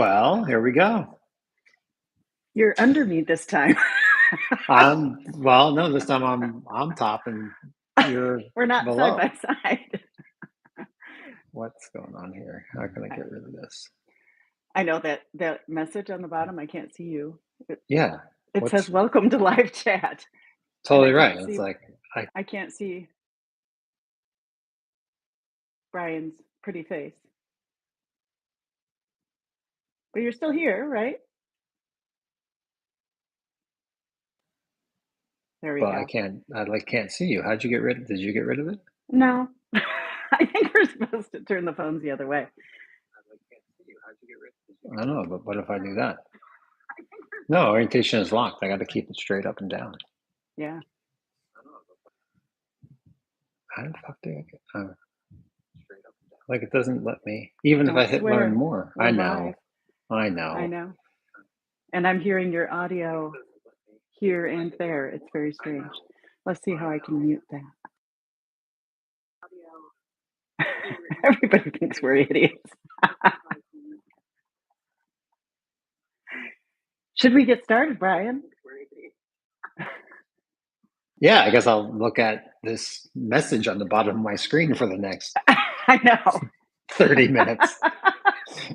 Well, here we go. You're under me this time. No, this time I'm top and you're We're not side below. by side. What's going on here? How can I get rid of this? I know that message on the bottom. I can't see you. It, Yeah, it says what's "Welcome to live chat," and totally right. It's like I I can't see Brian's pretty face. But you're still here, right? There we well, go. I can't see you. Did you get rid of it? No, I think we're supposed to turn the phones the other way. I don't know, but what if I do that? No, orientation is locked. I got to keep it straight up and down. Yeah. How the fuck do I get? Like it doesn't let me. Even if I Don't hit learn swear. more, We're live. I I know. know. And I'm hearing your audio here and there. It's very strange. Let's see how I can mute that. Everybody thinks we're idiots. Should we get started, Brian? Yeah, I guess I'll look at this message on the bottom of my screen for the next I know. 30 minutes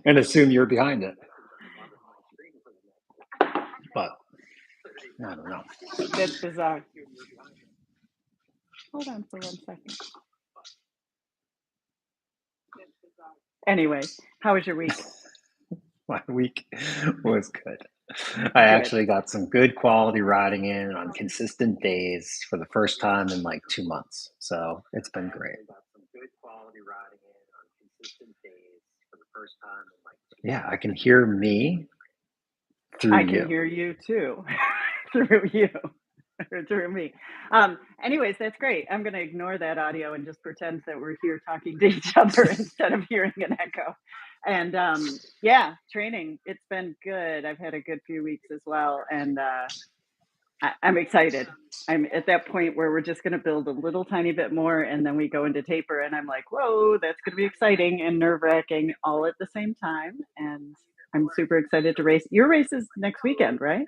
and assume you're behind it. But I don't know. That's bizarre. Hold on for 1 second. Anyway, how was your week? My week was good. I actually got some good quality riding in on consistent days for the first time in like 2 months. So it's been great. Yeah, I can hear me through I can you. hear you too, through you, or through me. Anyways, that's great. I'm going to ignore that audio and just pretend that we're here talking to each other instead of hearing an echo. And yeah, training, it's been good. I've had a good few weeks as well. And I'm excited. I'm at that point where we're just going to build a little tiny bit more and then we go into taper. And I'm like, whoa, that's going to be exciting and nerve wracking all at the same time. And I'm super excited to race. Your race is next weekend, right?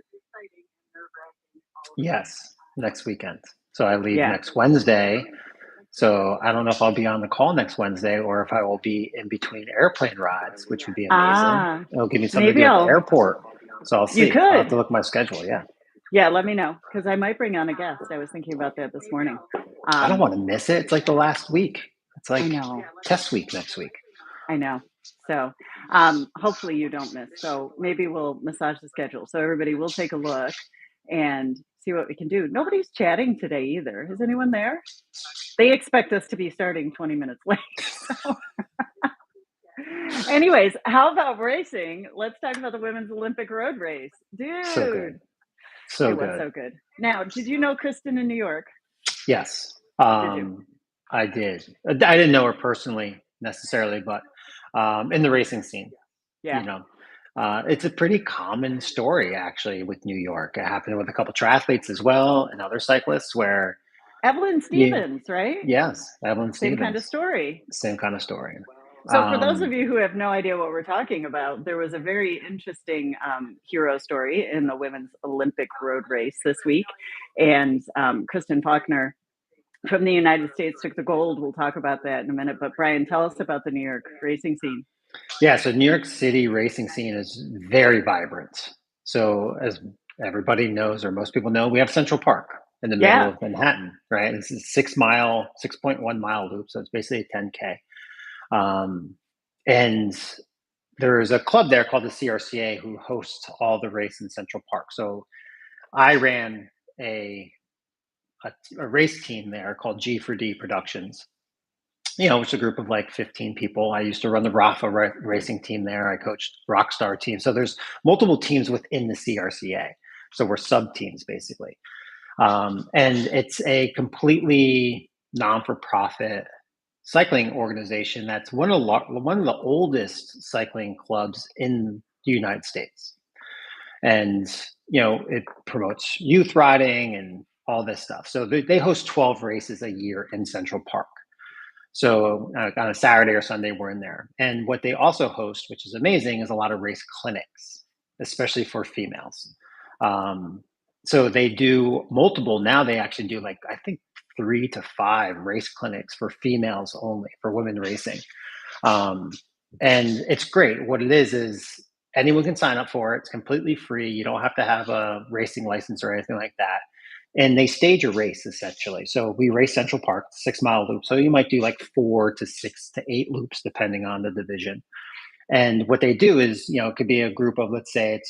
Yes, next weekend. So I leave Yeah. next Wednesday. So I don't know if I'll be on the call next Wednesday or if I will be in between airplane rides, which would be amazing. It'll give me something to Maybe do at the I'll, airport. So I'll you see. I'll have to could. look at my schedule. Yeah. Yeah, let me know because I might bring on a guest. I was thinking about that this morning. I don't want to miss it. It's like the last week. It's I like know. test week next week. I know. So hopefully you don't miss. So maybe we'll massage the schedule. So everybody will take a look and see what we can do. Nobody's chatting today either. Is anyone there? They expect us to be starting 20 minutes late. So. Anyways, how about racing? Let's talk about the women's Olympic road race. So Dude, good. So it was good. so good. Now, did you know Kristen in New York? Yes. Did you? I did. I didn't know her personally necessarily, but in the racing scene, Yeah. you know, it's a pretty common story actually with New York. It happened with a couple triathletes as well and other cyclists where Evelyn you, Stevens, right? yes, Evelyn Same kind of Stevens, story. same kind of story. So, for those of you who have no idea what we're talking about, there was a very interesting hero story in the women's Olympic road race this week. And Kristen Faulkner from the United States took the gold. We'll talk about that in a minute. But, Brian, tell us about the New York racing scene. Yeah, so New York City racing scene is very vibrant. So as everybody knows, or most people know, we have Central Park in the middle Yeah. of Manhattan, right? This is 6.1 mile loop, so it's basically a 10K. And there's a club there called the CRCA who hosts all the race in Central Park. So I ran a race team there called G4D Productions, which is a group of like 15 people. I used to run the Rafa racing team there. I coached Rockstar team. So there's multiple teams within the CRCA. So we're sub teams basically. And it's a completely non-for-profit cycling organization that's one of the oldest cycling clubs in the United States. And, it promotes youth riding and all this stuff. So they host 12 races a year in Central Park. So on a Saturday or Sunday, we're in there. And what they also host, which is amazing, is a lot of race clinics, especially for females. Um, so they do multiple. Now they actually do like I think 3 to 5 race clinics for females only for women racing. Um, and it's great. What it is anyone can sign up for it. It's completely free. You don't have to have a racing license or anything like that. And they stage a race essentially. So we race Central Park, 6 mile loop. So you might do like 4 to 6 to 8 loops depending on the division. And what they do is, it could be a group of, let's say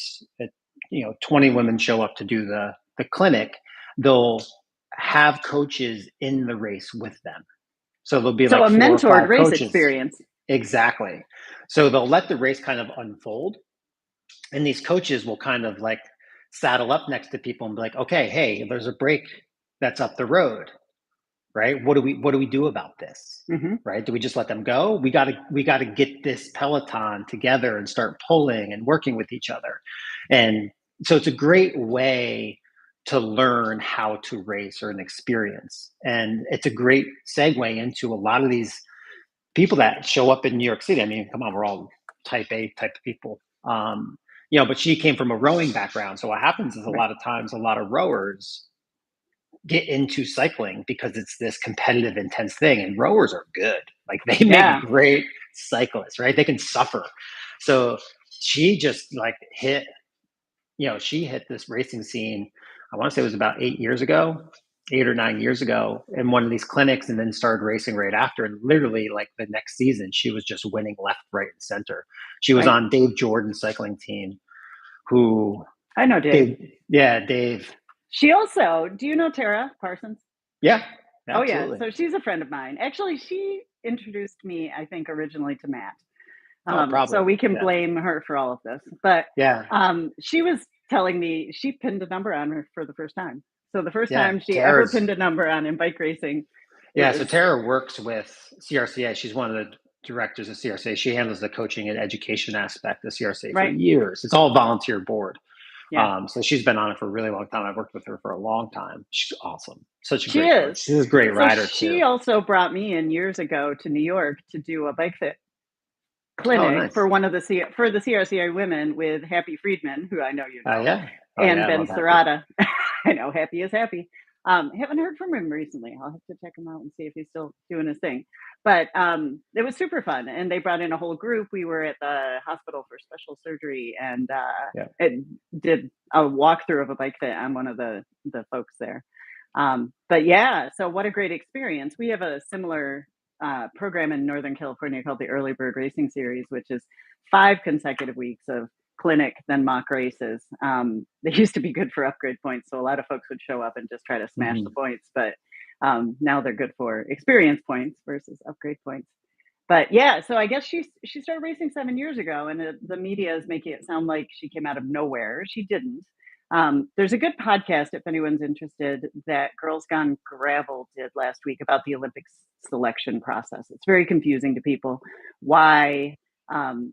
20 women show up to do the clinic. They'll have coaches in the race with them. So there'll be So like a 4 or 5 mentored race coaches. experience. Exactly. So they'll let the race kind of unfold, and these coaches will kind of like saddle up next to people and be like, okay, hey, there's a break that's up the road, right? What do we do about this? Mm-hmm. Right? Do we just let them go? We gotta get this peloton together and start pulling and working with each other. And so it's a great way to learn how to race or an experience. And it's a great segue into a lot of these people that show up in New York City. I mean, come on, we're all type A type of people. But she came from a rowing background. So what happens is a Right. lot of times a lot of rowers get into cycling because it's this competitive, intense thing. And rowers are good. Like they make Yeah. great cyclists, right? They can suffer. So she just like she hit this racing scene. I want to say it was about 8 years ago, 8 or 9 years ago, in one of these clinics, and then started racing right after. And literally, like the next season, she was just winning left, right, and center. She was Right. on Dave Jordan's cycling team. Who I know Dave. Dave. She also, do you know Tara Parsons? Yeah, Oh yeah. absolutely. So she's a friend of mine. Actually, she introduced me, I think, originally to Matt. Oh, So probably. we can Yeah, blame her for all of this. But yeah, she was telling me she pinned a number on her for the first time. So the first yeah. time she ever Tara's pinned a number on in bike racing, it Yeah, so was Tara works with CRCA. She's one of the directors of CRCA. She handles the coaching and education aspect of CRCA for right. years. It's all volunteer board. Yeah, So she's been on it for a really long time. I've worked with her for a long time. She's awesome. Such a she great coach. is. She's a great So rider she too. also brought me in years ago to New York to do a bike fit Oh, clinic nice. for for the CRCA women with Happy Friedman, who I know you know, Yeah. Oh, and yeah. I Ben love Happy. Serrata. I know Happy is happy. Haven't heard from him recently. I'll have to check him out and see if he's still doing his thing. But it was super fun, and they brought in a whole group. We were at the hospital for special surgery, and Yeah. it did a walkthrough of a bike fit. I'm one of the folks there. But yeah, so what a great experience. We have a similar program in Northern California called the Early Bird Racing Series, which is 5 consecutive weeks of clinic, then mock races. They used to be good for upgrade points, so a lot of folks would show up and just try to smash the Hmm. points. But now they're good for experience points versus upgrade points. But yeah, so I guess she started racing 7 years ago, and the media is making it sound like she came out of nowhere. She didn't. There's a good podcast if anyone's interested that Girls Gone Gravel did last week about the Olympics selection process. It's very confusing to people why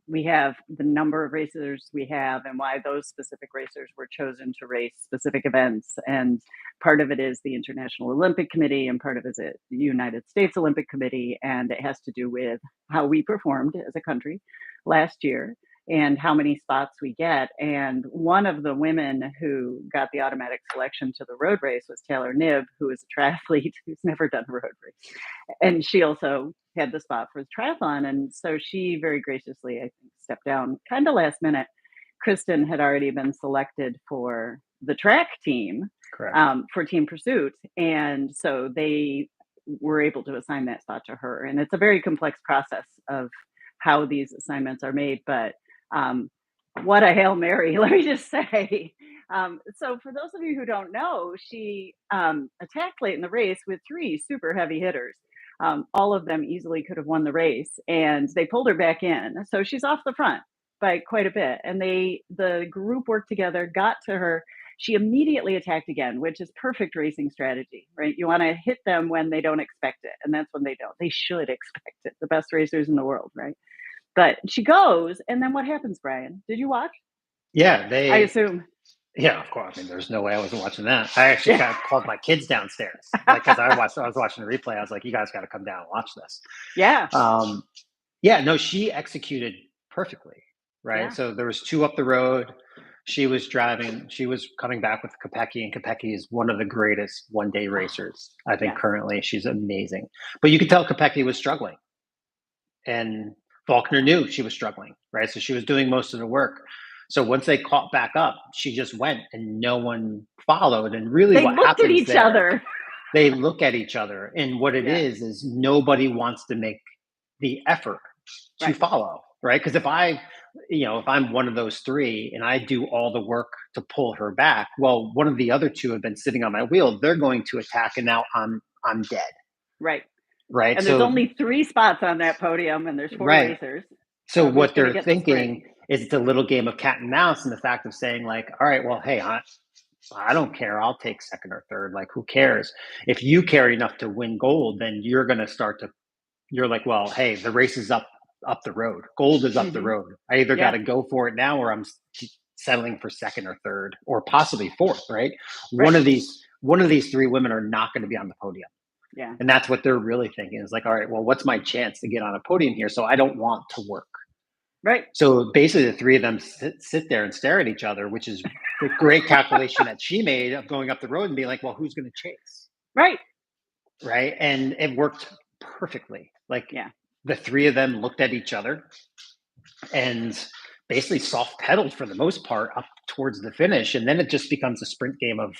we have the number of racers we have and why those specific racers were chosen to race specific events. And part of it is the International Olympic Committee, and part of it is the United States Olympic Committee. And it has to do with how we performed as a country last year and how many spots we get. And one of the women who got the automatic selection to the road race was Taylor Knibb, who is a triathlete who's never done a road race. And she also had the spot for the triathlon. And so she very graciously, I think, stepped down kind of last minute. Kristen had already been selected for the track team Correct. for Team Pursuit. And so they were able to assign that spot to her. And it's a very complex process of how these assignments are made. But what a Hail Mary, let me just say. So for those of you who don't know, she attacked late in the race with 3 super heavy hitters. All of them easily could have won the race, and they pulled her back in. So she's off the front by quite a bit. And the group worked together, got to her. She immediately attacked again, which is perfect racing strategy, right? You want to hit them when they don't expect it, and that's when they don't. They should expect it. The best racers in the world, right? But she goes, and then what happens, Brian? Did you watch? Yeah. I assume. Yeah, of course. I mean, there's no way I wasn't watching that. I actually Yeah. kind of called my kids downstairs, like, because I was watching the replay. I was like, "You guys got to come down and watch this." Yeah. Um, yeah, no, she executed perfectly, right? Yeah. So there was two up the road. She was driving. She was coming back with Kopecky, and Kopecky is one of the greatest one-day Oh, racers. I think yes. currently she's amazing. But you could tell Kopecky was struggling, and Faulkner knew she was struggling, right? So she was doing most of the work. So once they caught back up, she just went and no one followed. And really, They what looked at happens each there, other. they look at each other. And what it Yeah. is nobody wants to make the effort to Right. follow, right? Because if I'm one of those three and I do all the work to pull her back, well, one of the other two have been sitting on my wheel. They're going to attack, and now I'm dead, Right. right? And there's So only 3 spots on that podium and there's 4 right. racers. So So who's what going to they're get the sprint? thinking is it's a little game of cat and mouse, and the fact of saying like, all right, well, hey, I don't care. I'll take second or third. Like, who cares? If you care enough to win gold, then you're going to start to. You're like, well, hey, the race is up the road. Gold is up the Mhm. road. I either got Yeah. to go for it now, or I'm settling for second or third, or possibly fourth. Right? Right. One of these three women are not going to be on the podium. Yeah. And that's what they're really thinking is like, all right, well, what's my chance to get on a podium here? So I don't want to work. Right. So basically, the three of them sit there and stare at each other, which is the great calculation that she made of going up the road and being like, well, who's going to chase? Right. Right. And it worked perfectly. Like Yeah. the three of them looked at each other and basically soft pedaled for the most part up towards the finish. And then it just becomes a sprint game of,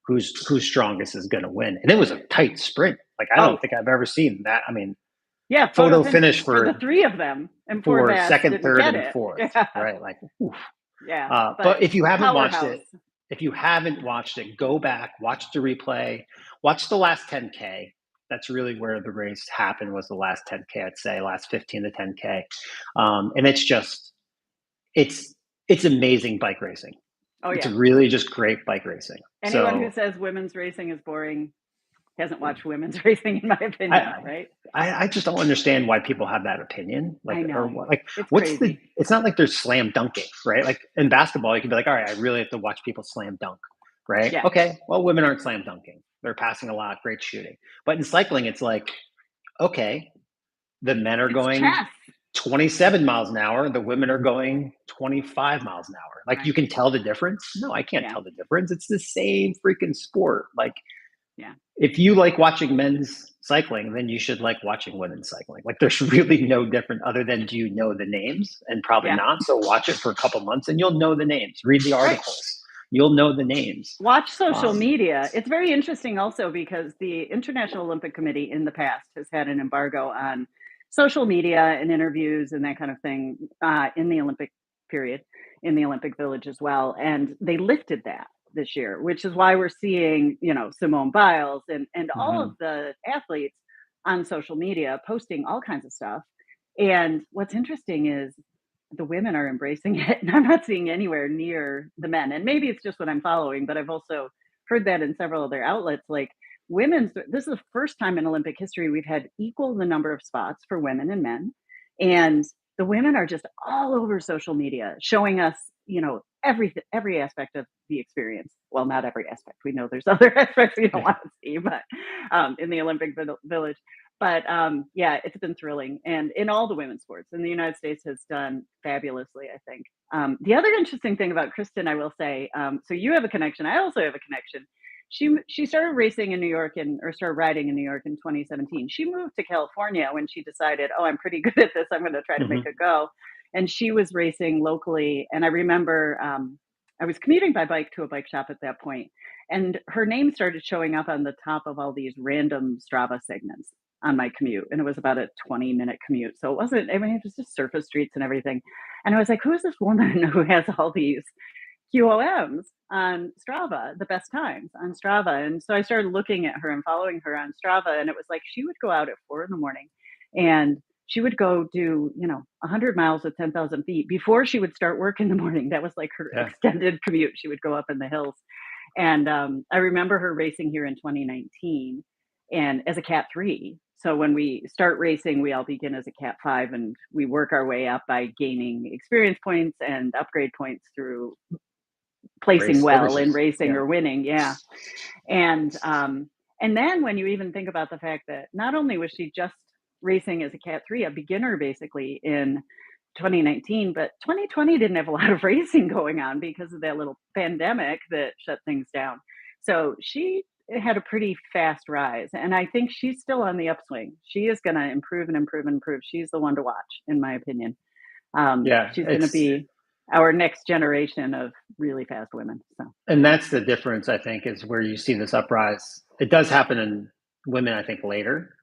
who's strongest is going to win. And it was a tight sprint. Like, I Oh, don't think I've ever seen that. I mean, yeah, photo photo finish finish for the for 3 of them, and poor Bass second, didn't third, get and it. fourth, Yeah. right? Like, oof. Yeah. But But if you haven't watched powerhouse. it, go back, watch the replay, watch the last 10K. That's really where the race happened, was the last 10K, I'd say, last 15 to 10K. And it's amazing bike racing. Oh, It's yeah. really just great bike racing. Anyone who So says women's racing is boring hasn't watched women's racing, in my opinion, I, right? I just don't understand why people have that opinion. Like, I or know. like, It's what's crazy. it's not like there's slam dunking, right? Like in basketball, you can be like, all right, I really have to watch people slam dunk, right? Yeah. Okay, well, women aren't slam dunking. They're passing a lot, great shooting. But in cycling, it's like, okay, the men are It's going chess. 27 miles an hour, the women are going 25 miles an hour. Like, you Right. can tell the difference? No, I can't Yeah. tell the difference. It's the same freaking sport. Like, Yeah. if you like watching men's cycling, then you should like watching women's cycling. Like, there's really no different other than, do you know the names? And probably Yeah. not. So watch it for a couple months and you'll know the names. Read the Right. articles. You'll know the names. Watch social Um, media. It's very interesting also because the International Olympic Committee in the past has had an embargo on social media and interviews and that kind of thing in the Olympic period, in the Olympic Village as well. And they lifted that this year, which is why we're seeing, Simone Biles and all of mhm. the athletes on social media posting all kinds of stuff. And what's interesting is the women are embracing it, and I'm not seeing anywhere near the men. And maybe it's just what I'm following, but I've also heard that in several other outlets. Like, this is the first time in Olympic history we've had equal the number of spots for women and men. And the women are just all over social media showing us, every aspect of the experience. Well, not every aspect. We know there's other aspects we don't Yeah. want to see, but in the Olympic Village. But yeah, it's been thrilling, and in all the women's sports, and the United States has done fabulously, I think. The other interesting thing about Kristen, I will say, so you have a connection. I also have a connection. She started racing in New York or started riding in New York in 2017. She moved to California when she decided, oh, I'm pretty good at this. I'm going to try to make a Mhm. go. And she was racing locally. And I remember I was commuting by bike to a bike shop at that point, and her name started showing up on the top of all these random Strava segments on my commute. And it was about a 20-minute commute. So it wasn't, I mean, it was just surface streets and everything. And I was like, who is this woman who has all these QOMs on Strava, the best times on Strava? And so I started looking at her and following her on Strava. And it was like she would go out at 4 in the morning and she would go do, 100 miles at 10,000 feet before she would start work in the morning. That was like her Yeah. extended commute. She would go up in the hills. And I remember her racing here in 2019 and as a Cat 3. So when we start racing, we all begin as a Cat 5 and we work our way up by gaining experience points and upgrade points through placing race well in overseas. racing Yeah. or winning. Yeah. And then when you even think about the fact that not only was she just racing as a Cat 3, a beginner basically in 2019, but 2020 didn't have a lot of racing going on because of that little pandemic that shut things down. So she had a pretty fast rise, and I think she's still on the upswing. She is going to improve and improve and improve. She's the one to watch, in my opinion. Yeah, She's going to be our next generation of really fast women. So, and that's the difference, I think, is where you see this uprise. It does happen in women, I think, later,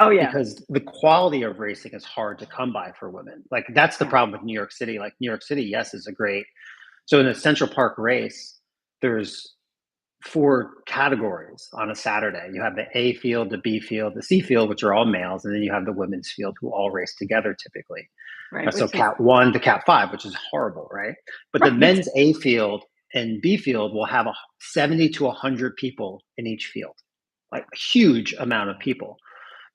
oh yeah, because the quality of racing is hard to come by for women. Like that's the yeah, problem with New York City. Like New York City, yes, is a great. So in the Central Park race, there's four categories on a Saturday. You have the A field, the B field, the C field, which are all males, and then you have the women's field who all race together typically. right. So Which is Cat 1 to Cat 5, which is horrible, right? But the right, men's A field and B field will have 70 to 100 people in each field, like a huge amount of people.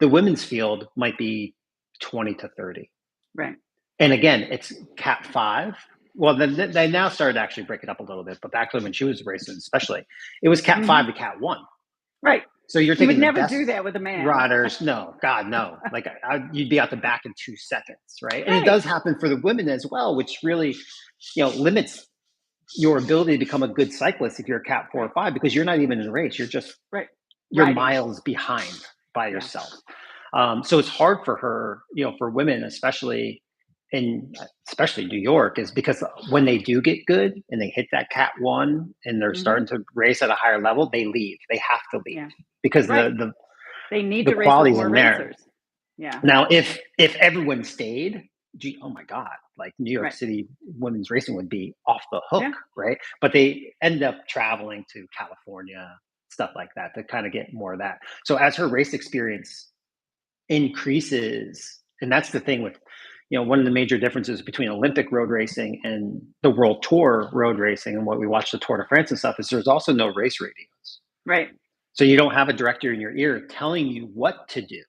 The women's field might be 20 to 30. right. And again, it's Cat 5. Well, they now started to actually break it up a little bit, but back when she was racing, especially, it was Cat Hmm. 5 to Cat 1. Right. So you're You would taking the never best do that with a man. riders. No, God, no. Like you'd be out the back in 2 seconds, right? And it Right. does happen for the women as well, which really, limits your ability to become a good cyclist if you're a Cat 4 or Right. 5, because you're not even in a race. Right. You're Riding. miles behind by Yeah. yourself. So it's hard for her, for women, especially New York, is because when they do get good and they hit that Cat 1 and they're Hmm. starting to race at a higher level, they leave. They have to leave Yeah. because Right. the They need the to race with quality's more in there. racers. Yeah. Now, if everyone stayed, gee, oh my God, like New York Right. City women's racing would be off the hook, Yeah. right? But they end up traveling to California, stuff like that, to kind of get more of that. So as her race experience increases, and that's the thing with, one of the major differences between Olympic road racing and the World Tour road racing and what we watch the Tour de France and stuff is there's also no race radios. Right. So you don't have a director in your ear telling you what to do.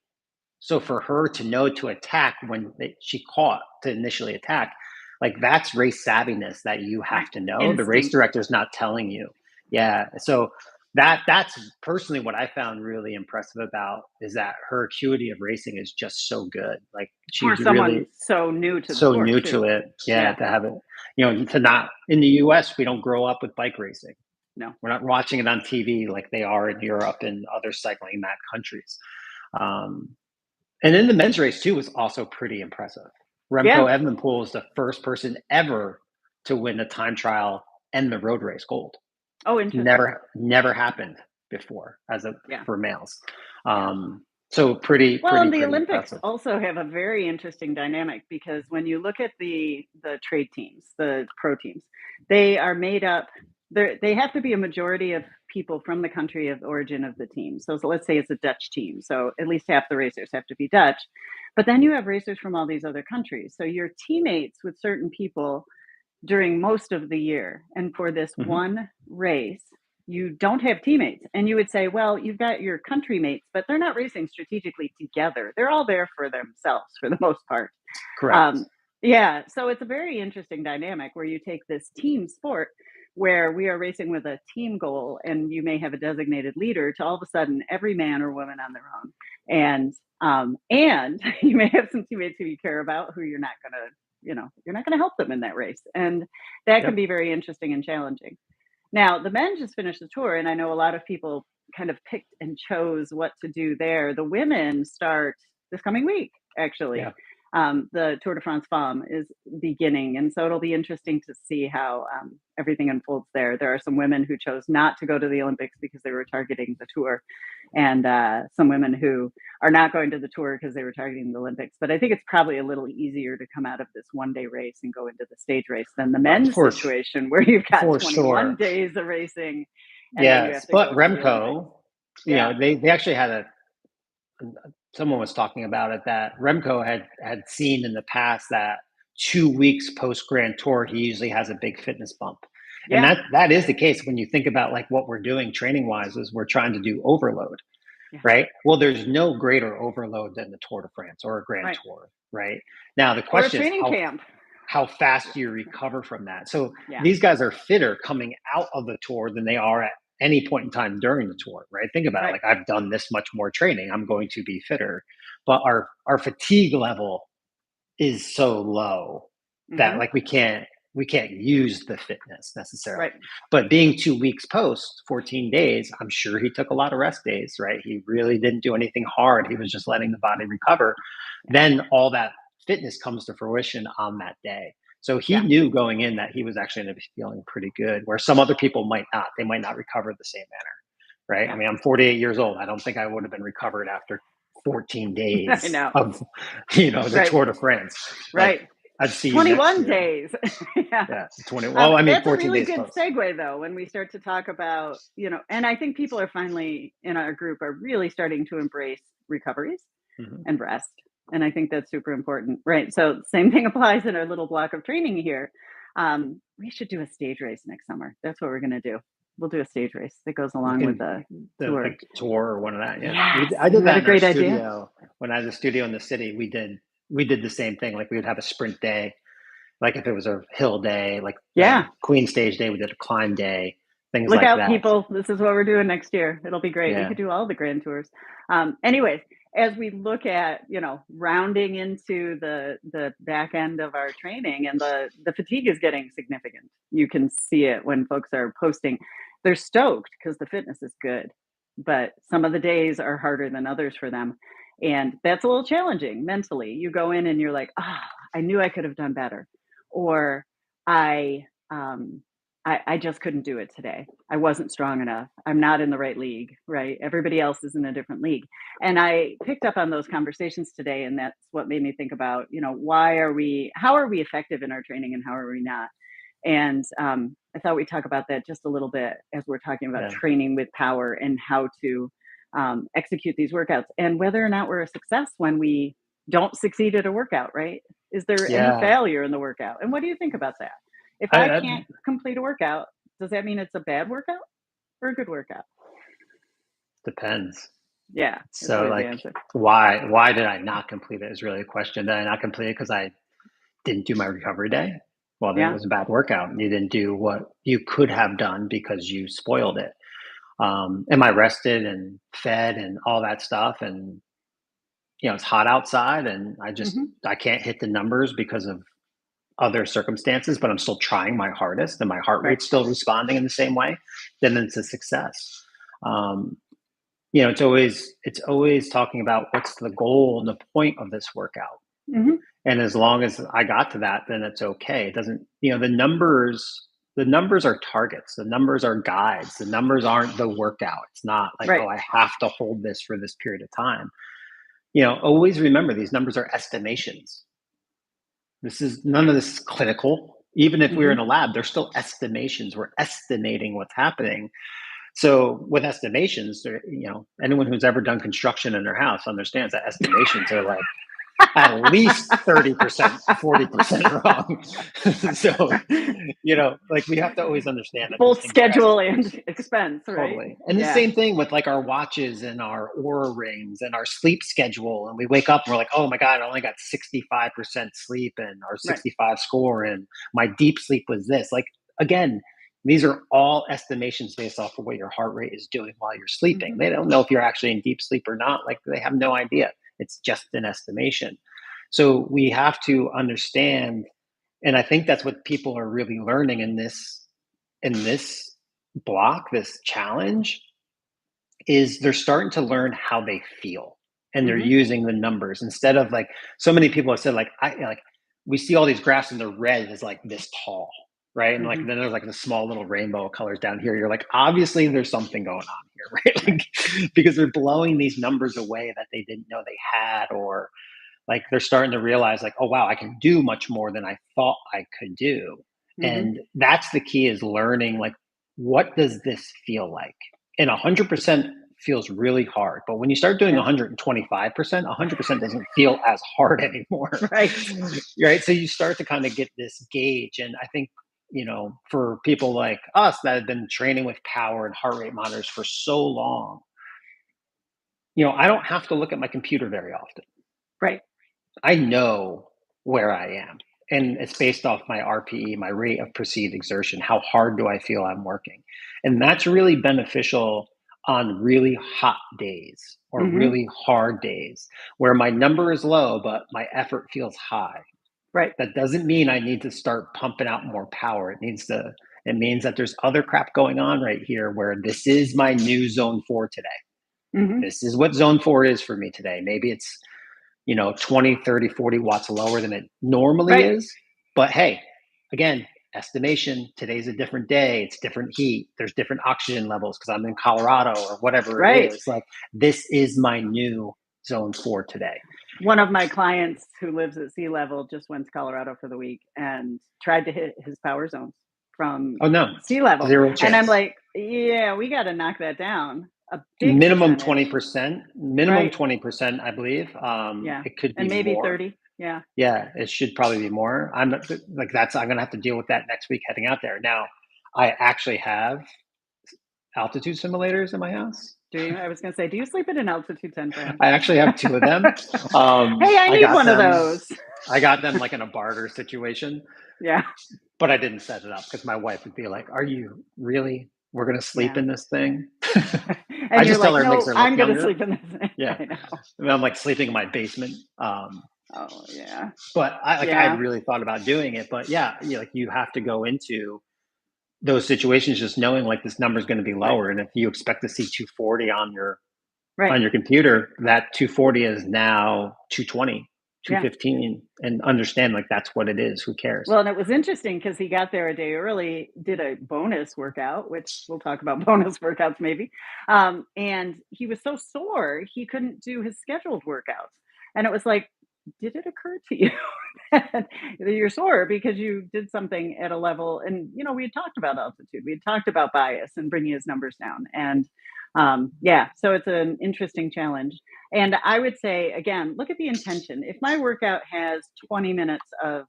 So for her to know to attack when she caught to initially attack, like that's race savviness that you have Right. to know. The race Instinct. director is not telling you. Yeah. So that's personally what I found really impressive about is that her acuity of racing is just so good. Like For she's someone really so new to the so sport new too. to it. Yeah, Yeah. to have it, to not in the US, we don't grow up with bike racing. No. We're not watching it on TV like they are in Europe and other cycling mat countries. Um, and then the men's race too was also pretty impressive. Yeah. Remco Evenepoel is the first person ever to win the time trial and the road race gold. Oh, interesting. Never happened before Yeah. for males. Yeah. So pretty Well, and the pretty Olympics impressive. also have a very interesting dynamic because when you look at the trade teams, the pro teams, they are made up. They have to be a majority of people from the country of origin of the team. So let's say it's a Dutch team, so at least half the racers have to be Dutch. But then you have racers from all these other countries. So you're teammates with certain people during most of the year. And for this Mhm. one race, you don't have teammates. And you would say, well, you've got your country mates, but they're not racing strategically together. They're all there for themselves for the most part. Correct. Um, yeah. So it's a very interesting dynamic where you take this team sport where we are racing with a team goal and you may have a designated leader to all of a sudden every man or woman on their own. And you may have some teammates who you care about who you're not going to you're not going to help them in that race. And that can Yep. be very interesting and challenging. Now, the men just finished the tour, and I know a lot of people kind of picked and chose what to do there. The women start this coming week, actually. Yeah. The Tour de France Femme is beginning, and so it'll be interesting to see how everything unfolds there. There are some women who chose not to go to the Olympics because they were targeting the Tour, and some women who are not going to the Tour because they were targeting the Olympics. But I think it's probably a little easier to come out of this one-day race and go into the stage race than the men's For situation where you've got for 21 sure. days of racing and then you have Yes, to but go to the Olympics. Remco, Yeah. they actually had someone was talking about it that Remco had seen in the past that 2 weeks post Grand Tour he usually has a big fitness bump, and Yeah. that is the case when you think about like what we're doing training wise is we're trying to do overload, Yeah. right? Well, there's no greater overload than the Tour de France or a Grand Right. Tour, right? Now the Or a question is training camp. how fast you recover from that. So Yeah. these guys are fitter coming out of the tour than they are at any point in time during the tour, right? Think about it. Right. Like, I've done this much more training, I'm going to be fitter, but our fatigue level is so low that, Hmm. like, we can't use the fitness necessarily. Right. But being 2 weeks post 14 days, I'm sure he took a lot of rest days, right? He really didn't do anything hard. He was just letting the body recover. Yeah. Then all that fitness comes to fruition on that day. So he Yeah. knew going in that he was actually going to be feeling pretty good, where some other people might not. They might not recover the same manner, right? I Yeah. mean, I'm 48 years old. I don't think I would have been recovered after 14 I days know. of, the Right. Tour de France. Like, Right. I'd see you next 21 year. days. Yeah. Yeah, 20. Well, I mean, That's a 14 really days good post. segue, though, when we start to talk about, and I think people are finally in our group are really starting to embrace recoveries Mhm. and rest. And I think that's super important. Right. So, same thing applies in our little block of training here. We should do a stage race next summer. That's what we're going to do. We'll do a stage race that goes We along with can the the tour. tour or one of that. Yeah, Yes. I did Isn't that that a in our great idea? studio when I had a studio in the city. We did the same thing. Like, we would have a sprint day. Like, if it was a hill day, like the Yeah. Queen Stage day, we did a climb day, things Look like out, that. people. This is what we're doing next year. It'll be great. We Yeah, could do all the grand tours. Anyways, as we look at, rounding into the back end of our training, and the fatigue is getting significant. You can see it when folks are posting. They're stoked because the fitness is good, but some of the days are harder than others for them. And that's a little challenging mentally. You go in and you're like, I knew I could have done better. Or I I just couldn't do it today. I wasn't strong enough. I'm not in the right league, right? Everybody else is in a different league. And I picked up on those conversations today. And that's what made me think about, how are we effective in our training and how are we not? And I thought we'd talk about that just a little bit as we're talking about yeah, training with power and how to execute these workouts and whether or not we're a success when we don't succeed at a workout, right? Is there any yeah. failure in the workout? And what do you think about that? If I I can't complete a workout, does that mean it's a bad workout or a good workout? Depends. Yeah, it's So, always the like, answer. why did I not complete it is really a question. Did I not complete it because I didn't do my recovery day? Well, then it Yeah. was a bad workout. You didn't do what you could have done because you spoiled it. Am I rested and fed and all that stuff? And it's hot outside, and Hmm. I can't hit the numbers because of other circumstances, but I'm still trying my hardest, and my heart Right. rate's still responding in the same way. Then it's a success. Um, it's always talking about what's the goal and the point of this workout. Hmm. And as long as I got to that, then it's okay. It doesn't, the numbers are targets. The numbers are guides. The numbers aren't the workout. It's not like, Right. oh, I have to hold this for this period of time. Always remember, these numbers are estimations. None of this is clinical. Even if we were in Hmm. a lab, they're still estimations. We're estimating what's happening. So with estimations, anyone who's ever done construction in their house understands that estimations are like at least 30%, 40% wrong. So, like, we have to always understand that these Both things are schedule and estimations. expense, right? Totally. And the Yeah. same thing with, like, our watches and our Aura rings and our sleep schedule. And we wake up and we're like, oh my God, I only got 65% sleep and our Right. 65 score. And my deep sleep was this. Like, again, these are all estimations based off of what your heart rate is doing while you're sleeping. Hmm. They don't know if you're actually in deep sleep or not. Like, they have no idea. It's just an estimation. So we have to understand, and I think that's what people are really learning in this block, this challenge, is they're starting to learn how they feel, and they're Hmm. using the numbers instead of, like, so many people have said, like, I like we see all these graphs and the red is like this tall, right? And, like, Hmm. then there's like the small little rainbow of colors down here. You're like, obviously there's something going on here, right? Right. Like, because they're blowing these numbers away that they didn't know they had, or like they're starting to realize, like, oh wow, I can do much more than I thought I could do. Hmm. And that's the key, is learning, like, what does this feel like? And 100% feels really hard, but when you start doing Yeah. 125%, 100% doesn't feel as hard anymore. Right. Right, so you start to kind of get this gauge. And I think, for people like us that have been training with power and heart rate monitors for so long, I don't have to look at my computer very often. Right. I know where I am. and it's based off my RPE, my rate of perceived exertion. How hard do I feel I'm working? And that's really beneficial on really hot days or Mhm. really hard days where my number is low, but my effort feels high. Right. That doesn't mean I need to start pumping out more power. It means that there's other crap going on right here where this is my new zone 4 today. Mhm. This is what zone 4 is for me today. Maybe it's 20, 30, 40 watts lower than it normally Right. is. But hey, again, estimation, today's a different day. It's different heat. There's different oxygen levels because I'm in Colorado or whatever it Right. is. Like, this is my new zone 4 today. One of my clients who lives at sea level just went to Colorado for the week and tried to hit his power zones from Oh, no, sea level. zero And I'm chance. like, yeah, we got to knock that down a big Minimum percentage. 20%, minimum Right. 20%, I believe. Yeah. It could be And maybe more. 30. Yeah. Yeah, it should probably be more. I'm like, I'm gonna have to deal with that next week heading out there. Now, I actually have altitude simulators in my house. Do you? I was going to say, do you sleep at an altitude 10, Brian? I actually have two of them. Hey, I I need got one of them. those. I got them like in a barter situation, Yeah. but I didn't set it up because my wife would be like, "Are you really? We're gonna sleep Yeah. in this thing?" I And you're just tell like, her it makes no, her look I'm going to younger. sleep in this. Yeah, I know. and I'm like sleeping in my basement. Oh, yeah. But I Yeah. had really thought about doing it, but yeah, like you have to go into those situations just knowing like this number is going to be Right. lower, and if you expect to see 240 Right. on your computer, that 240 is now 220, Yeah. 215, and understand like that's what it is. Who cares? Well, and it was interesting because he got there a day early, did a bonus workout, which we'll talk about bonus workouts maybe. And he was so sore, he couldn't do his scheduled workouts. And it was like, did it occur to you that you're sore because you did something at a level? And, we had talked about altitude, we had talked about bias and bringing his numbers down. And yeah, so it's an interesting challenge. And I would say, again, look at the intention. If my workout has 20 minutes of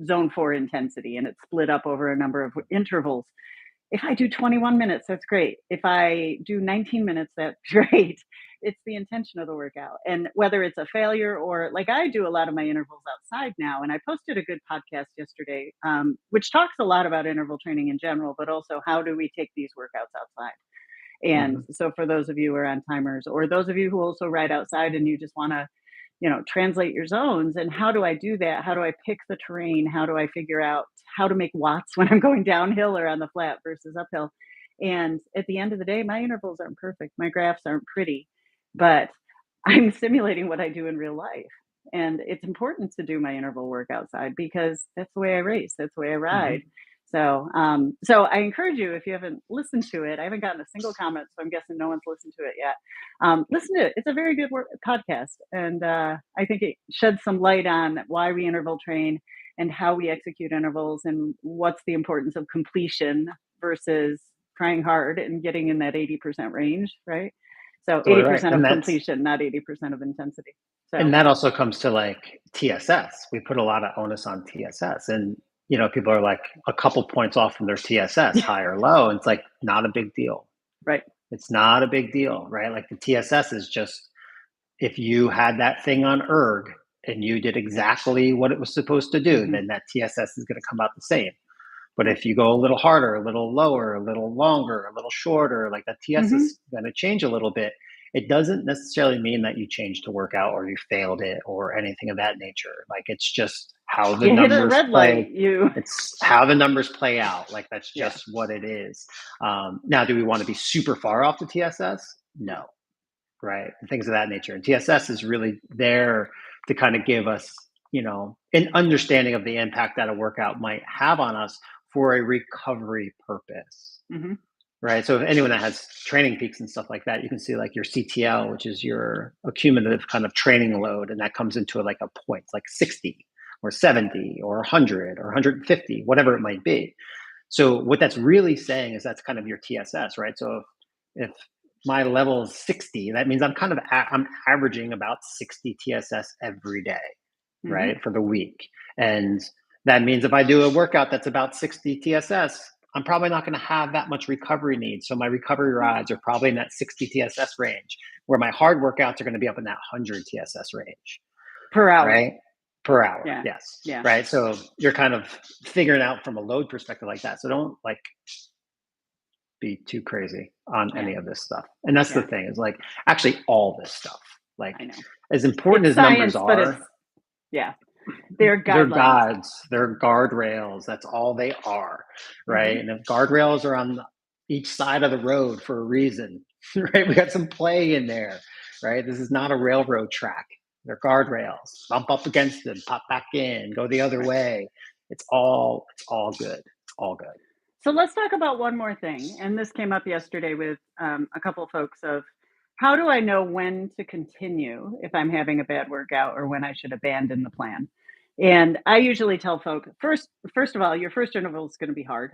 zone 4 intensity and it's split up over a number of intervals. If I do 21 minutes, that's great. If I do 19 minutes, that's great. It's the intention of the workout. And whether it's a failure or like I do a lot of my intervals outside now. And I posted a good podcast yesterday, which talks a lot about interval training in general, but also how do we take these workouts outside? And Mhm. so for those of you who are on timers or those of you who also ride outside and you just want to translate your zones. And how do I do that? How do I pick the terrain? How do I figure out how to make watts when I'm going downhill or on the flat versus uphill? And at the end of the day, my intervals aren't perfect. My graphs aren't pretty, but I'm simulating what I do in real life. And it's important to do my interval work outside because that's the way I race. That's the way I ride. Mhm. So I encourage you, if you haven't listened to it, I haven't gotten a single comment, so I'm guessing no one's listened to it yet. Listen to it. It's a very good podcast, and I think it sheds some light on why we interval train and how we execute intervals, and what's the importance of completion versus trying hard and getting in that 80% range, right? So Totally right, 80% of completion, not 80% of intensity. So and that also comes to like TSS. We put a lot of onus on TSS, and people are like a couple points off from their TSS, high or low, and it's like not a big deal. right. It's not a big deal, right? Like the TSS is just if you had that thing on erg and you did exactly what it was supposed to do, Hmm. then that TSS is going to come out the same. But if you go a little harder, a little lower, a little longer, a little shorter, like that TSS Hmm. is going to change a little bit. It doesn't necessarily mean that you changed to workout or you failed it or anything of that nature. Like it's just how the You hit a numbers red light. play. You It's how the numbers play out. Like that's yeah. just what it is. Now, do we want to be super far off the TSS? No, right? Things of that nature. And TSS is really there to kind of give us, an understanding of the impact that a workout might have on us for a recovery purpose. Hmm. Right. So if anyone that has training peaks and stuff like that, you can see like your CTL, which is your accumulative kind of training load, and that comes into like a point, like 60 or 70 or 100 or 150, whatever it might be. So what that's really saying is that's kind of your TSS, right? So if my level is 60, that means I'm averaging about 60 TSS every day, Hmm. right, for the week. And that means if I do a workout that's about 60 TSS, I'm probably not going to have that much recovery needs. So my recovery rides are probably in that 60 TSS range, where my hard workouts are going to be up in that 100 TSS range, Per hour. right? per hour. Yeah. Yes. Yeah. Right. So you're kind of figuring out from a load perspective like that. So don't like be too crazy on Yeah. any of this stuff. And that's the Yeah. thing is like actually all this stuff, like I know. as important It's as numbers science, but it's, are, yeah, they're they're guidelines. guides, they're guardrails. That's all they are. Right. Mhm. And if guardrails are on each side of the road for a reason, right? We got some play in there, right? This is not a railroad track. They're guardrails. Bump up against them, pop back in, go the other Right. way. It's all good. It's all good. So let's talk about one more thing, and this came up yesterday with, a couple of folks of how do I know when to continue if I'm having a bad workout or when I should abandon the plan? And I usually tell folk, first of all, your first interval is gonna be hard,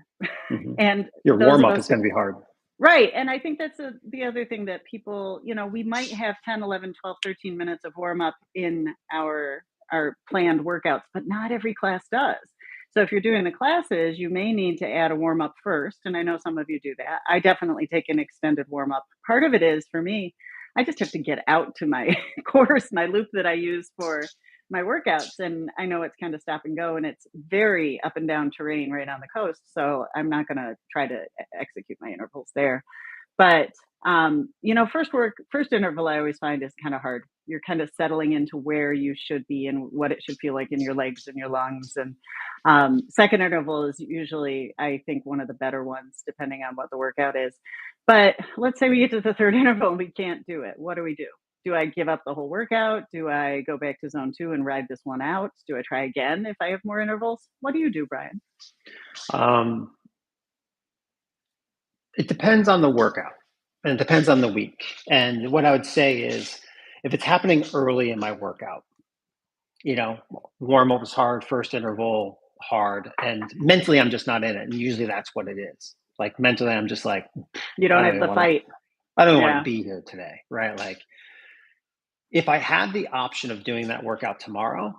Mhm. and Your those warm of up us is going to be hard. right, and I think that's the other thing that people, we might have 10, 11, 12, 13 minutes of warm up in our planned workouts, but not every class does. So if you're doing the classes, you may need to add a warm up first, and I know some of you do that. I definitely take an extended warm up. Part of it is for me, I just have to get out to my course, my loop that I use for my workouts, and I know it's kind of stop and go, and it's very up and down terrain right on the coast, so I'm not going to try to execute my intervals there. But first interval I always find is kind of hard. You're kind of settling into where you should be and what it should feel like in your legs and your lungs. And second interval is usually, I think, one of the better ones, depending on what the workout is. But let's say we get to the third interval and we can't do it. What do we do? Do I give up the whole workout? Do I go back to zone two and ride this one out? Do I try again if I have more intervals? What do you do, Brian? Um, it depends on the workout and it depends on the week. And what I would say is if it's happening early in my workout, you know, warm up is hard, first interval hard, and mentally I'm just not in it. And usually that's what it is. Like mentally, I'm just like, You I don't don't have even the want to. fight. I don't even want to Yeah. be here today, right? Like, if I had the option of doing that workout tomorrow,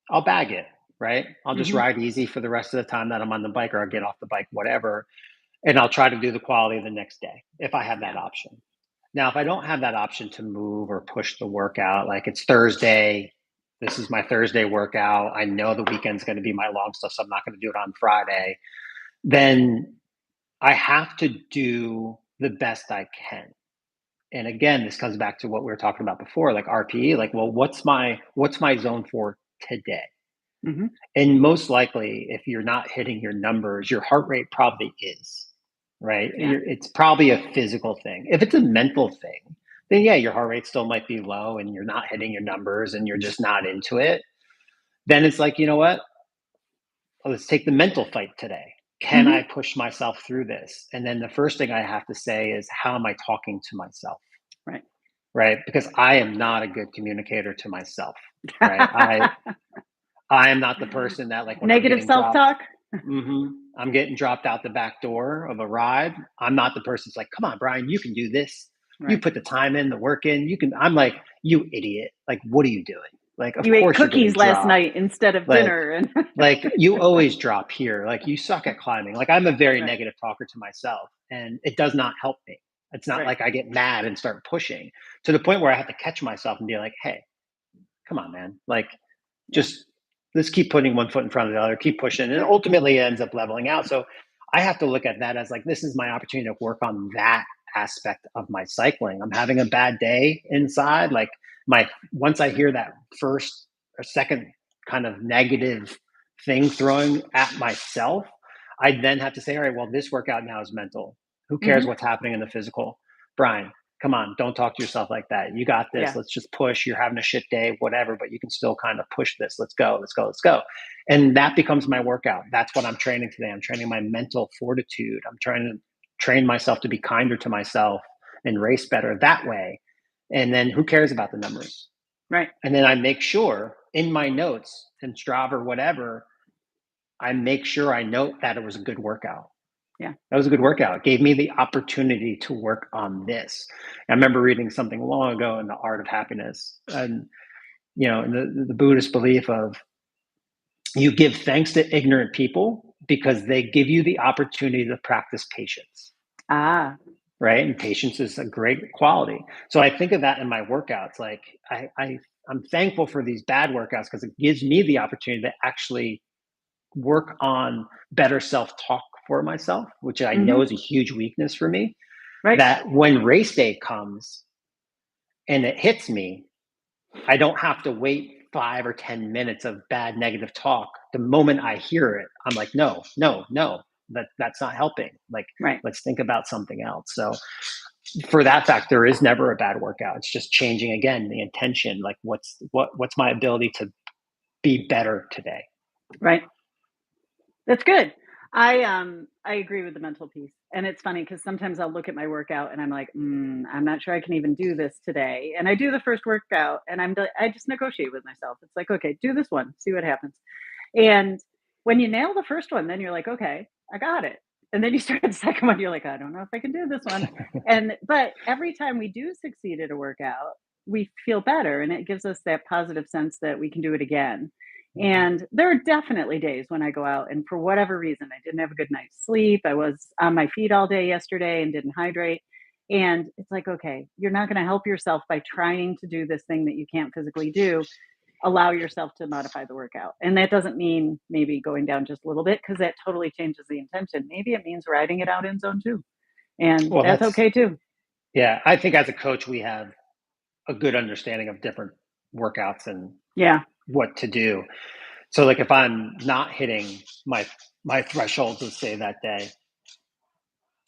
I'll bag it, right? I'll just Hmm. ride easy for the rest of the time that I'm on the bike or I'll get off the bike, whatever. And I'll try to do the quality the next day if I have that Yeah. option. Now, if I don't have that option to move or push the workout, like it's Thursday, this is my Thursday workout. I know the weekend's going to be my long stuff, so I'm not going to do it on Friday. Then I have to do the best I can. And again, this comes back to what we were talking about before, like RPE. Like, well, what's my zone for today? Hmm. And most likely, if you're not hitting your numbers, your heart rate probably is, right? Yeah. It's probably a physical thing. If it's a mental thing, then yeah, your heart rate still might be low and you're not hitting your numbers and you're just not into it. Then it's like, you know what? Let's take the mental fight today. Can I Hmm. push myself through this? And then the first thing I have to say is, how am I talking to myself? Right. Right? Because I am not a good communicator to myself. Right? I am not the person that, like, when I'm Negative getting dropped, self-talk? I'm getting dropped out the back door of a ride. I'm not the person that's like, come on, Brian, you can do this. You Right. put the time in, the work in. You can. I'm like, you idiot. Like, what are you doing? Like, of You ate course you're getting cookies last dropped. night instead of Like, dinner and you always drop here. Like, you suck at climbing. Like, I'm a very right, negative talker to myself, and it does not help me. It's not right. like I get mad and start pushing to the point where I have to catch myself and be like, hey, come on, man. Like, Yeah, just let's keep putting one foot in front of the other, keep pushing, and right. ultimately it ends up leveling out. So I have to look at that as like, this is my opportunity to work on that aspect of my cycling. I'm having a bad day inside. Like, my once I hear that first or second kind of negative thing throwing at myself, I then have to say, all right, well, this workout now is mental. Who cares Mhm. what's happening in the physical? Brian, come on, don't talk to yourself like that. You got this. Yeah, Let's just push. You're having a shit day, whatever, but you can still kind of push this. Let's go, let's go, let's go. And that becomes my workout. That's what I'm training today. I'm training my mental fortitude. I'm trying to train myself to be kinder to myself and race better that way. And then who cares about the numbers? right. And then I make sure in my notes and Strava or whatever, I make sure I note that it was a good workout. Yeah. That was a good workout. It gave me the opportunity to work on this. I remember reading something long ago in The Art of Happiness, and the Buddhist belief of, you give thanks to ignorant people because they give you the opportunity to practice patience, Ah, right? And patience is a great quality. So I think of that in my workouts. Like, I'm thankful for these bad workouts because it gives me the opportunity to actually work on better self-talk for myself, which I know Mhm. is a huge weakness for me. Right. That when race day comes and it hits me, I don't have to wait 5 or 10 minutes of bad negative talk. The moment I hear it, I'm like, no, no, no, that's not helping. Like, Right. let's think about something else. So for that fact, there is never a bad workout. It's just changing again the intention. Like, what's my ability to be better today? Right. That's good. I agree with the mental piece, and it's funny because sometimes I'll look at my workout and I'm like, I'm not sure I can even do this today. And I do the first workout, and I just negotiate with myself. It's like, okay, do this one, see what happens. And when you nail the first one, then you're like, okay, I got it. And then you start the second one, you're like, I don't know if I can do this one. And but every time we do succeed at a workout, we feel better, and it gives us that positive sense that we can do it again. Mhm. And there are definitely days when I go out and for whatever reason, I didn't have a good night's sleep. I was on my feet all day yesterday and didn't hydrate. And it's like, okay, you're not going to help yourself by trying to do this thing that you can't physically do. Allow yourself to modify the workout. And that doesn't mean maybe going down just a little bit because that totally changes the intention. Maybe it means riding it out in zone two. And Well, that's that's okay too. yeah. I think as a coach, we have a good understanding of different workouts and Yeah. what to do. So, like, if I'm not hitting my thresholds, let's say that day,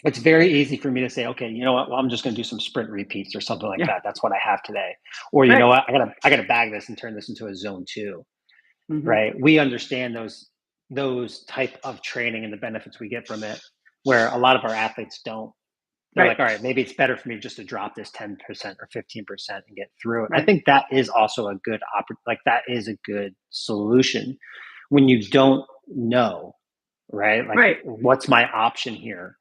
it's very easy for me to say, okay, you know what? Well, I'm just going to do some sprint repeats or something like Yeah. that. That's what I have today. Or you know Right. what? I gotta bag this and turn this into a zone two. Hmm. Right? We understand those type of training and the benefits we get from it, where a lot of our athletes don't. They're Right. like, all right, maybe it's better for me just to drop this 10% or 15% and get through it. I Right. think that is also a good like that is a good solution when you don't know, right? Like, Right. what's my option here?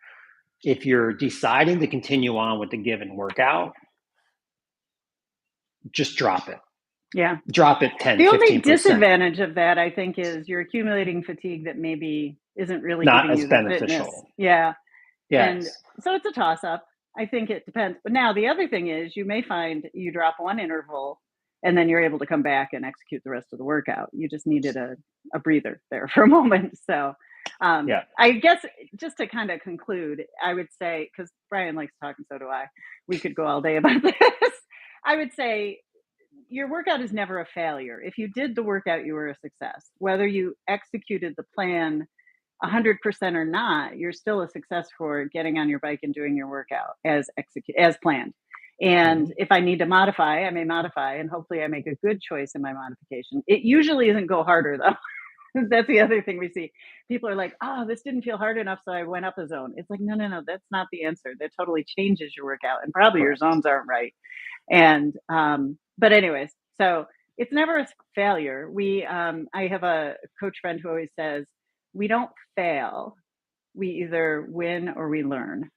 If you're deciding to continue on with the given workout, just drop it. Yeah. Drop it 10, The only 15%. disadvantage of that, I think, is you're accumulating fatigue that maybe isn't really Not giving as you the fitness. beneficial. Yeah. And Yes. so it's a toss up. I think it depends. But now the other thing is you may find you drop one interval and then you're able to come back and execute the rest of the workout. You just needed a breather there for a moment. So Yeah. I guess just to kind of conclude, I would say, because Brian likes to talk and so do I, we could go all day about this. I would say your workout is never a failure. If you did the workout, you were a success. Whether you executed the plan 100% or not, you're still a success for getting on your bike and doing your workout as planned. And Mhm. if I need to modify, I may modify, and hopefully I make a good choice in my modification. It usually isn't go harder though. That's the other thing we see. People are like, "Oh, this didn't feel hard enough, so I went up a zone." It's like, no, no, no, that's not the answer. That totally changes your workout, and probably your Correct. zones aren't right. And but anyways, so it's never a failure. I have a coach friend who always says, "We don't fail. We either win or we learn."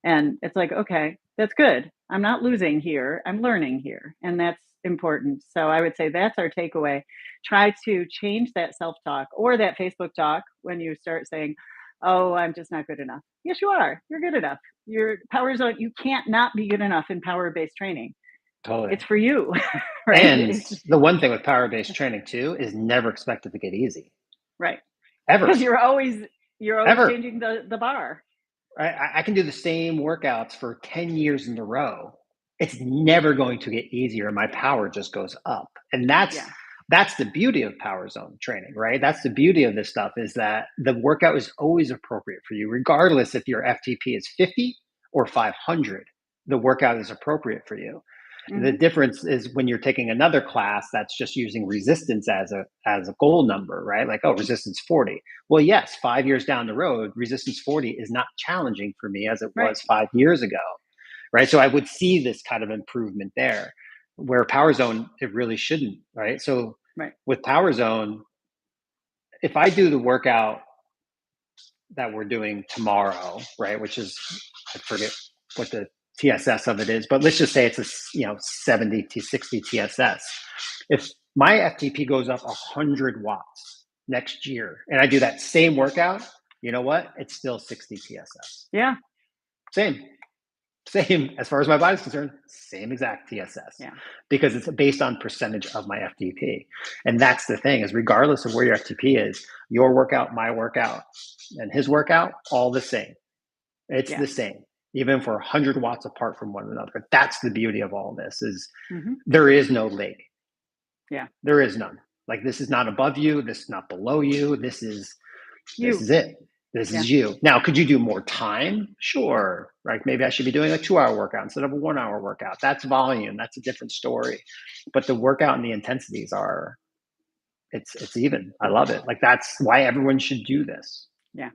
And it's like, okay, that's good. I'm not losing here. I'm learning here. And that's important. So I would say that's our takeaway. Try to change that self talk or that Facebook talk when you start saying, oh, I'm just not good enough. Yes, you are. You're good enough. Your power zone, you can't not be good enough in power based training. Totally. It's for you, right? And the one thing with power-based training too is never expect it to get easy. Right. Ever. Because you're always Ever. changing the bar. Right? I can do the same workouts for 10 years in a row. It's never going to get easier. My power just goes up. And Yeah. that's the beauty of power zone training, right? That's the beauty of this stuff is that the workout is always appropriate for you, regardless if your FTP is 50 or 500. The workout is appropriate for you. The Hmm. difference is when you're taking another class that's just using resistance as a goal number, right? Like, oh, resistance 40. Well, yes, 5 years down the road, resistance 40 is not challenging for me as it Right. was 5 years ago, right? So I would see this kind of improvement there, where Power Zone it really shouldn't, right? So Right. with Power Zone, if I do the workout that we're doing tomorrow, right, which is I forget what the TSS of it is, but let's just say it's a 70 to 60 TSS. If my FTP goes up 100 watts next year, and I do that same workout, you know what? It's still 60 TSS. Yeah. Same. Same, as far as my body's concerned, same exact TSS, Yeah. because it's based on percentage of my FTP. And that's the thing, is regardless of where your FTP is, your workout, my workout, and his workout, all the same. It's Yeah. the same, even if we're 100 watts apart from one another. That's the beauty of all this, is there is no leg. Yeah. There is none. Like, this is not above you. This is not below you. This is it. This is you. Now, could you do more time? Sure. Right. Maybe I should be doing a 2-hour workout instead of a 1-hour workout. That's volume. That's a different story. But the workout and the intensities are, it's even. I love it. Like, that's why everyone should do this. Yeah.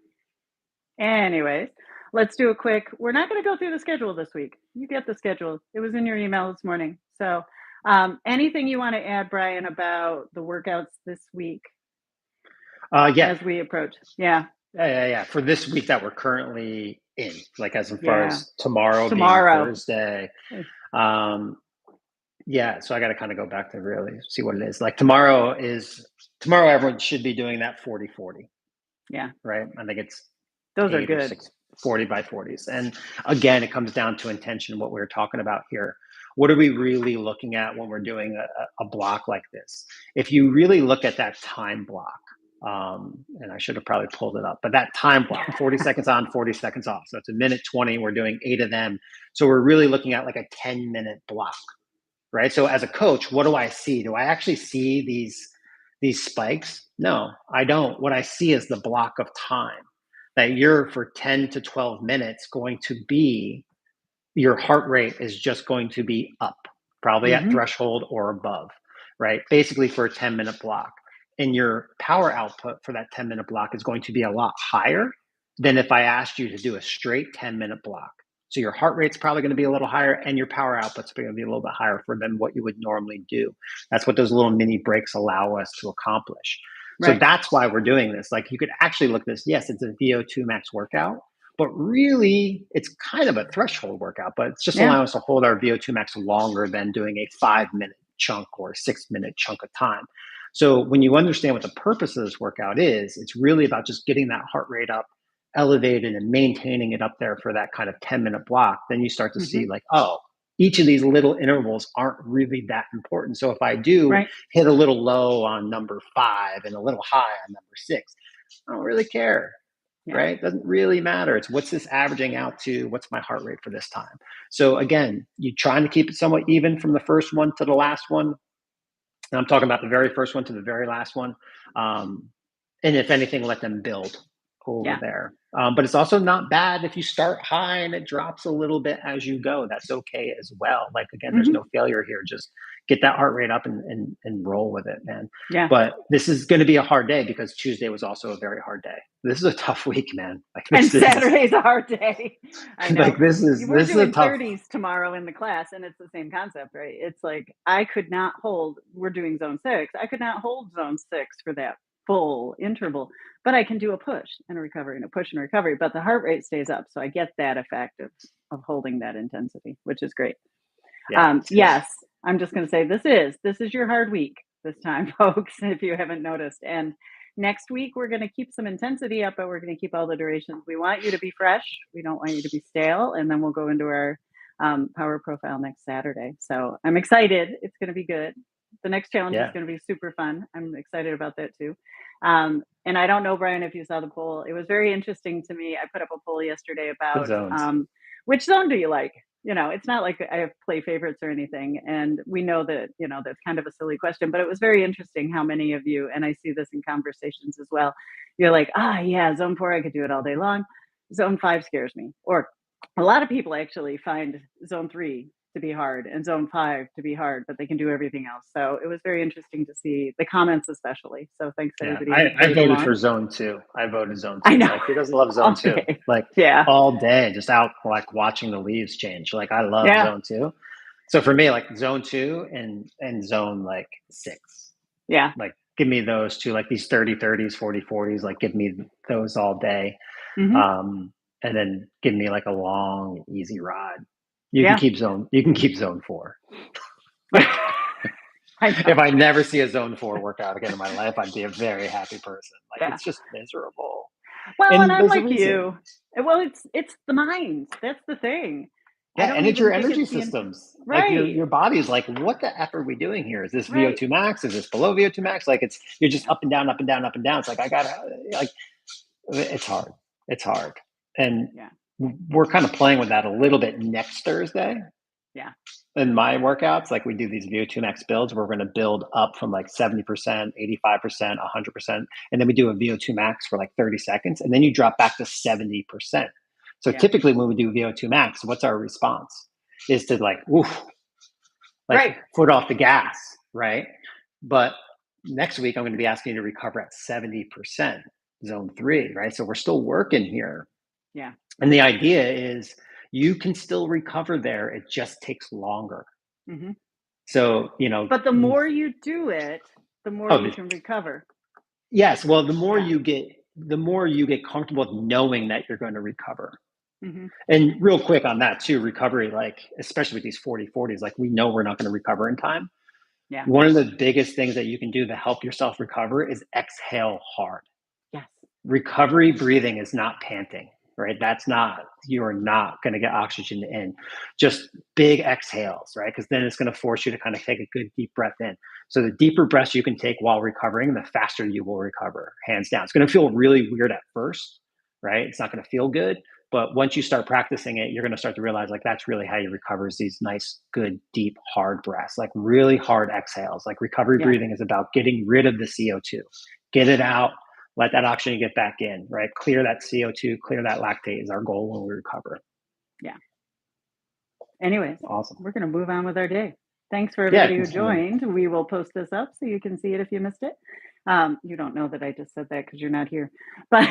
Anyways, let's do a quick. We're not going to go through the schedule this week. You get the schedule. It was in your email this morning. So, anything you want to add, Brian, about the workouts this week? Yeah. As we approach. Yeah. For this week that we're currently in, like, as far as tomorrow being Thursday. So I got to kind of go back to really see what it is. Like, tomorrow, everyone should be doing that 40-40. Yeah. Right. I think it's those are good. 40 by 40s. And again, it comes down to intention, what we were talking about here. What are we really looking at when we're doing a block like this? If you really look at that time block, and I should have probably pulled it up, but that time block, 40 seconds on, 40 seconds off. So it's a minute 20. We're doing 8 of them. So we're really looking at like a 10-minute block, right? So as a coach, what do I see? Do I actually see these spikes? No, I don't. What I see is the block of time that you're, for 10 to 12 minutes, going to be, your heart rate is just going to be up, probably at threshold or above, right? Basically for a 10-minute block. And your power output for that 10-minute block is going to be a lot higher than if I asked you to do a straight 10-minute block. So your heart rate's probably going to be a little higher, and your power output's going to be a little bit higher than what you would normally do. That's what those little mini breaks allow us to accomplish. So that's why we're doing this. Like, you could actually look at this. Yes, it's a VO2 max workout, but really it's kind of a threshold workout, but it's just allowing us to hold our VO2 max longer than doing a 5-minute chunk or a 6-minute chunk of time. So when you understand what the purpose of this workout is, it's really about just getting that heart rate up, elevated, and maintaining it up there for that kind of 10-minute block. Then you start to see, like, oh, each of these little intervals aren't really that important. So if I do hit a little low on number 5 and a little high on number 6, I don't really care. Right? It doesn't really matter. It's what's this averaging out to? What's my heart rate for this time? So again, you're trying to keep it somewhat even from the first one to the last one. And I'm talking about the very first one to the very last one. And if anything, let them build over there. But it's also not bad if you start high and it drops a little bit as you go. That's okay as well. Like, again, there's no failure here. Just get that heart rate up and roll with it, man. But this is going to be a hard day, because Tuesday was also a very hard day. This is a tough week, man. Like, and Saturday's a hard day. I know. Like, this is doing a tough 30s tomorrow in the class, and it's the same concept, right? It's like, I could not hold. We're doing zone 6. I could not hold zone 6 for that full interval, but I can do a push and a recovery and a push and a recovery, but the heart rate stays up. So I get that effect of holding that intensity, which is great. Yes, I'm just going to say this is your hard week this time, folks, if you haven't noticed. And next week, we're going to keep some intensity up, but we're going to keep all the durations. We want you to be fresh. We don't want you to be stale. And then we'll go into our power profile next Saturday. So I'm excited. It's going to be good. The next challenge is going to be super fun. I'm excited about that too. And I don't know, Brian, if you saw the poll. It was very interesting to me. I put up a poll yesterday about which zone do you like? You know, it's not like I have play favorites or anything. And we know that, that's kind of a silly question, but it was very interesting how many of you, and I see this in conversations as well, you're like, zone 4, I could do it all day long. Zone 5 scares me. Or a lot of people actually find zone 3 to be hard and zone 5 to be hard, but they can do everything else. So it was very interesting to see the comments, especially. So thanks to everybody. I voted for zone 2. I voted zone 2. I know. Like, who doesn't love zone 2? Like, all day, just out, like, watching the leaves change. Like, I love zone 2. So for me, like, zone 2 and zone, like, 6. Yeah. Like, give me those two, like, these 30-30s, 40-40s, like, give me those all day. And then give me, like, a long, easy ride. You can keep zone 4. If I never see a zone 4 workout again in my life, I'd be a very happy person. Like, it's just miserable. Well, and I'm like you. Well, it's the mind. That's the thing. I Yeah, don't and it's your even think energy it's systems. Like right, your body's like, what the F are we doing here? Is this right. VO2 max? Is this below VO2 max? Like you're just Yeah, up and down, up and down, up and down. It's like I gotta like it's hard. It's hard. And yeah, we're kind of playing with that a little bit next Thursday yeah, in my workouts. Like we do these VO2 max builds where we're going to build up from like 70%, 85%, 100%. And then we do a VO2 max for like 30 seconds. And then you drop back to 70%. So yeah. typically when we do VO2 max, what's our response? Is to like, oof, like Right. foot off the gas, right? But next week I'm going to be asking you to recover at 70%, zone 3, right? So we're still working here. Yeah. And the idea is you can still recover there. It just takes longer. Hmm. So, But the more you do it, the more oh, you can recover. yes. Well, Yeah. the more you get comfortable with knowing that you're going to recover. Hmm. And real quick on that too, recovery, like especially with these 40/40s, like we know we're not going to recover in time. Yeah. One of the biggest things that you can do to help yourself recover is exhale hard. Yes. Recovery breathing is not panting, right? That's not, you're not going to get oxygen in. Just big exhales, right? Because then it's going to force you to kind of take a good deep breath in. So the deeper breaths you can take while recovering, the faster you will recover, hands down. It's going to feel really weird at first, right? It's not going to feel good. But once you start practicing it, you're going to start to realize like that's really how you recover is these nice, good, deep, hard breaths, like really hard exhales. Like recovery Yeah. breathing is about getting rid of the CO2, get it out, let that oxygen get back in, right? Clear that CO2, clear that lactate is our goal when we recover. Yeah. Anyways, Awesome. we're going to move on with our day. Thanks for Yeah. everybody who joined. We will post this up so you can see it if you missed it. You don't know that I just said that because you're not here. But,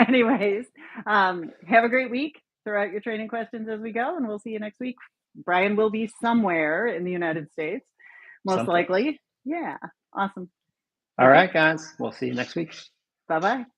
anyways, have a great week. Throw out your training questions as we go, and we'll see you next week. Brian will be somewhere in the United States, most Someplace. likely. Yeah. Awesome. All Okay. right, guys. We'll see you next week. Bye bye.